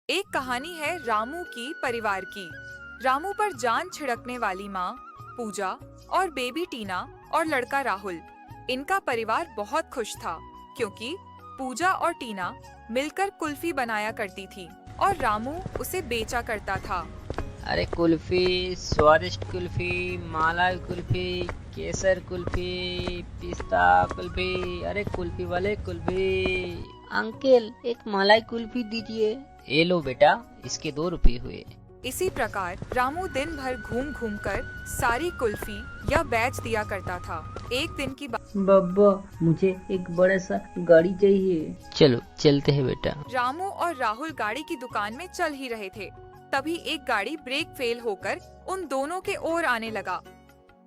एक कहानी है रामू की परिवार की। रामू पर जान छिड़कने वाली माँ पूजा और बेबी टीना और लड़का राहुल। इनका परिवार बहुत खुश था क्योंकि पूजा और टीना मिलकर कुल्फी बनाया करती थी और रामू उसे बेचा करता था। अरे कुल्फी, स्वादिष्ट कुल्फी, मलाई कुल्फी, केसर कुल्फी, पिस्ता कुल्फी। अरे कुल्फी वाले कुल्फी। अंकल एक मलाई कुल्फी दीजिए। ये लो बेटा, इसके 2 रुपए हुए। इसी प्रकार रामू दिन भर घूम घूम कर सारी कुल्फी या बेच दिया करता था। एक दिन की बात, बब्बा मुझे एक बड़ा सा गाड़ी चाहिए। चलो चलते हैं बेटा। रामू और राहुल गाड़ी की दुकान में चल ही रहे थे, तभी एक गाड़ी ब्रेक फेल होकर उन दोनों के ओर आने लगा।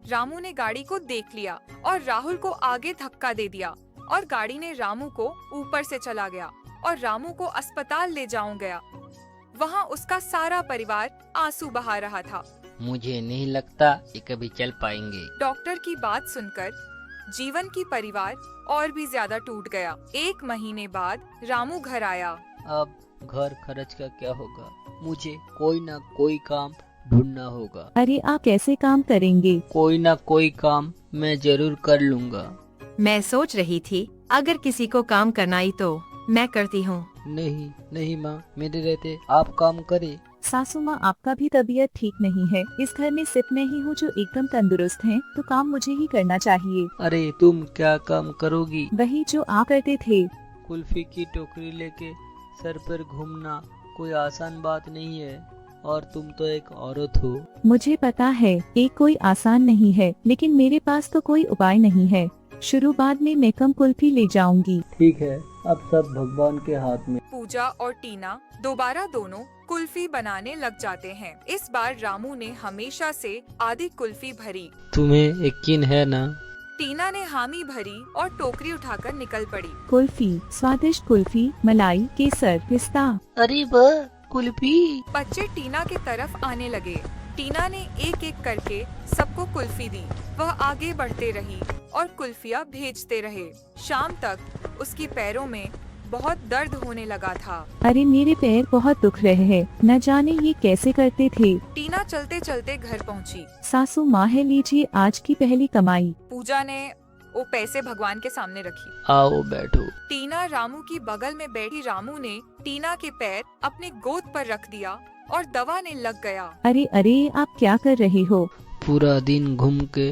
रामू ने गाड़ी को देख लिया और राहुल को आगे धक्का दे दिया और गाड़ी ने रामू को ऊपर से चला गया और रामू को अस्पताल ले जाऊं गया। वहाँ उसका सारा परिवार आंसू बहा रहा था। मुझे नहीं लगता ये कभी चल पाएंगे। डॉक्टर की बात सुनकर जीवन की परिवार और भी ज्यादा टूट गया। 1 महीने बाद रामू घर आया। अब घर खर्च का क्या होगा? मुझे कोई ना कोई काम ढूंढना होगा। अरे आप कैसे काम करेंगे? कोई ना कोई काम मैं जरूर कर लूँगा। मैं सोच रही थी अगर किसी को काम करना ही तो मैं करती हूँ। नहीं नहीं माँ, मेरे रहते आप काम करे। सासू माँ आपका भी तबीयत ठीक नहीं है। इस घर में सिर्फ मैं ही हूँ जो एकदम तंदुरुस्त हैं, तो काम मुझे ही करना चाहिए। अरे तुम क्या काम करोगी? वही जो आप करते थे। कुल्फी की टोकरी लेके सर पर घूमना कोई आसान बात नहीं है, और तुम तो एक औरत हो। मुझे पता है ये कोई आसान नहीं है, लेकिन मेरे पास तो कोई उपाय नहीं है। शुरुआत में मैं कम कुल्फी ले जाऊंगी। ठीक है, अब सब भगवान के हाथ में। पूजा और टीना दोबारा दोनों कुल्फी बनाने लग जाते हैं। इस बार रामू ने हमेशा से आधी कुल्फी भरी। तुम्हें यकीन है ना? टीना ने हामी भरी और टोकरी उठाकर निकल पड़ी। कुल्फी, स्वादिष्ट कुल्फी, मलाई, केसर, पिस्ता। अरे वाह, कुल्फी। बच्चे टीना की तरफ आने लगे। टीना ने एक एक करके सबको कुल्फी दी। वह आगे बढ़ते रही और कुल्फियाँ भेजते रहे। शाम तक उसकी पैरों में बहुत दर्द होने लगा था। अरे मेरे पैर बहुत दुख रहे हैं, न जाने ये कैसे करते थे। टीना चलते चलते घर पहुंची। सासू माँ है, लीजिए आज की पहली कमाई। पूजा ने वो पैसे भगवान के सामने रखी। आओ बैठो। टीना रामू की बगल में बैठी। रामू ने टीना के पैर अपने गोद पर रख दिया और दबाने लग गया। अरे अरे आप क्या कर रहे हो? पूरा दिन घूम के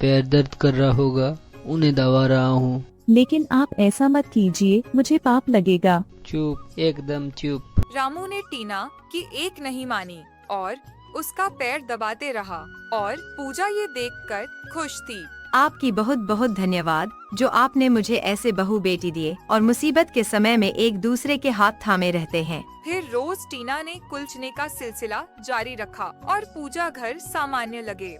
पैर दर्द कर रहा होगा, उन्हें दबा रहा हूँ। लेकिन आप ऐसा मत कीजिए, मुझे पाप लगेगा। चुप, एकदम चुप। रामू ने टीना की एक नहीं मानी और उसका पैर दबाते रहा और पूजा ये देखकर खुश थी। आपकी बहुत बहुत धन्यवाद जो आपने मुझे ऐसे बहू बेटी दिए और मुसीबत के समय में एक दूसरे के हाथ थामे रहते हैं। फिर रोज टीना ने कुल्चने का सिलसिला जारी रखा और पूजा घर सामान्य लगे।